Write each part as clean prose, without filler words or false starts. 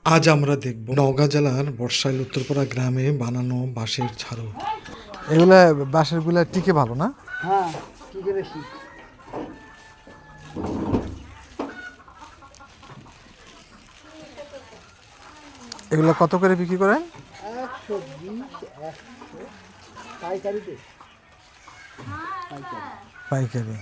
আজ আমরা দেখব নওগাঁ জেলার বর্ষাইল উত্তরপাড়া গ্রামে বানানো বাঁশের ঝাড়ু। এগুলা বাঁশেরগুলা টিকে ভালো না? হ্যাঁ, টিকে বেশি। এগুলা কত করে বিক্রি করেন? 120, 100 পাইকারিতে। পাইকারি।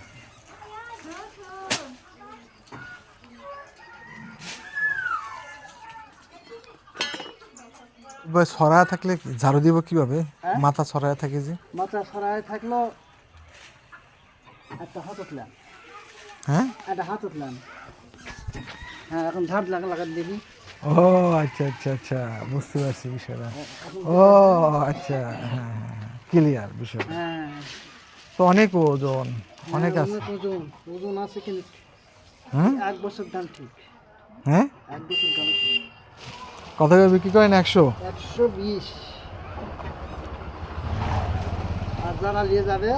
ছড়ায় থাকলে ঝাড়ু দিব কিভাবে? মাথা ছড়ায় থাকে যে, মাথা ছড়ায় থাকলো একটা হাত উঠলাম। হ্যাঁ একটা হাত উঠলাম। হ্যাঁ, এখন ঝাড় লাগাতে দিবি। ও আচ্ছা আচ্ছা আচ্ছা, বুঝতে পারছি বিষয়টা। ও আচ্ছা, হ্যাঁ ক্লিয়ার বিষয়। হ্যাঁ, তো অনেক ওজন, অনেক আছে। ওজন আছে কিন্তু হ্যাঁ 1 বছর দাম ঠিক। হ্যাঁ 1 বছর দাম ঠিক। কত করে বিক্রি করেন? 100? 120। আর যারা নিয়ে যাবে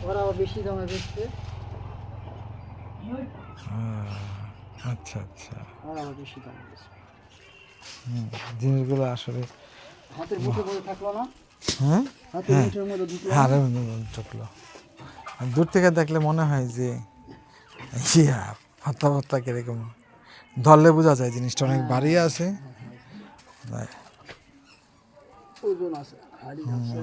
ওরা বেশি দামে বেচবে। আচ্ছা আচ্ছা, ওরা বেশি দামে বেচবে। জিনিসগুলো আসলে হাতের মুঠোর মধ্যে থাকলো না? হ্যাঁ হাতের মুঠোর মধ্যে ঢুকলো না? হারে ঢুকলো। দূর থেকে দেখলে মনে হয় যে ইয়া পাতলা পাতলা কিরকম, ধরলে বোঝা যায় জিনিসটা অনেক ভারী আছে। ওজন আছে, হাড়ি আছে।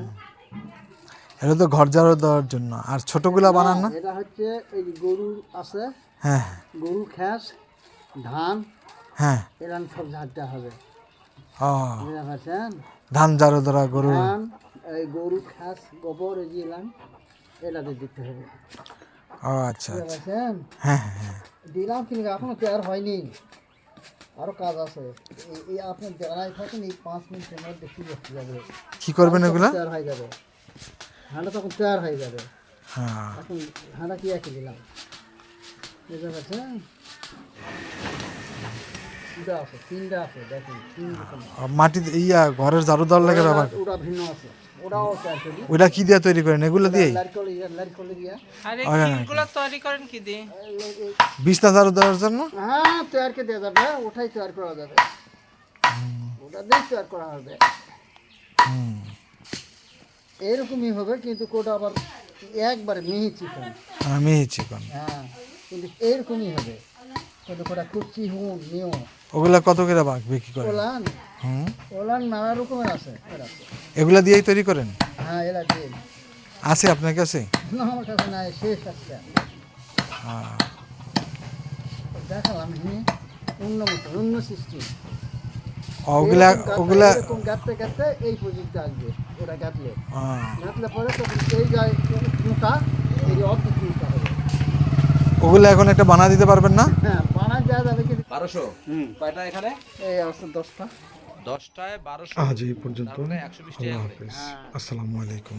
এটা তো ঘর ঝাড়ু দেওয়ার জন্য। আর ছোটগুলা বানান না? এটা হচ্ছে এই যে গরু আছে, হ্যাঁ গরু খ্যাস, ধান, হ্যাঁ। এরকম সব ঝাড়তে হবে। ও বুঝতে পারছেন? ধান ঝাড়ু ধরা গরু। ধান, এই গরু খ্যাস, গোবর এই যে এলাম এটাতে দিতে হবে। ও আচ্ছা বুঝতে আচ্ছা, পারছেন? হ্যাঁ হ্যাঁ। দিলাম কিন্তু এখনো তৈরি হয়নি, আরো কাজ আছে। এই আপনি দাঁড়ায় থাকেন, এই 5 মিনিটের মধ্যে কি করতে যাবে? কি করবেন এগুলা? তৈরি হয়ে যাবে, ধানটা তখন তৈরি হয়ে যাবে। হ্যাঁ এখন ধানটা কি একে দিলাম, বুঝতে পারছেন? দুটা আছে, 3টা আছে, দেখেন 3 রকম। মাটি ইয়া ঘরের ঝাড়ু দেওয়ার লাগে ব্যবহার। ওটা ভিন্ন আছে, ওটাও তৈরি করি। ওইটা কি দিয়ে তৈরি করেন? এগুলো দিয়েই? লাইট দিয়া। আরে হ্যাঁ, কিগুলো তৈরি করেন কি দিয়ে? বিছনা ঝাড়ু দেওয়ার জন্য? হ্যাঁ, তৈরি করে দেওয়া যাবে, ওটাই তৈরি করা যাবে, ওটা দিয়ে তৈরি করা হবে। এরকমই হবে কিন্তু কোটা আবার একবারে মিহি চিকন। আমি চিকন। হ্যাঁ, কিন্তু এরকমই হবে, কিন্তু কোটা খুব চিহুন নিও। ওগুলা কত করে বিক্রি করেন? ওলান হুম, ওলান নানা রকমের আছে, এর আছে। এগুলা দিয়েই তৈরি করেন? হ্যাঁ, এরা দিয়ে। আছে আপনার কাছে? না, আমার কাছে নাই, শেষ আছে। দেখালাম অন্য সিস্টেম। ওগুলা ওগুলা এরকম গাঁততে গাঁততে এই পর্যন্ত আসবে, ওটা গাঁতলে আহ, গাঁতলে পরে তখন এই যায় মোটা, এই অর্ধেক মোটা হবে। ওগুলা এখন একটা বানা দিতে পারবেন না? হ্যাঁ, বানা দেওয়া যাবে কিন্তু 1200 কয়টা এখানে? এই আছে 10টা। 10টায় 1200। আজ এই পর্যন্ত। তার মানে 120 টাকা আল্লাহ করে। হাফেজ, আসসালামু আলাইকুম।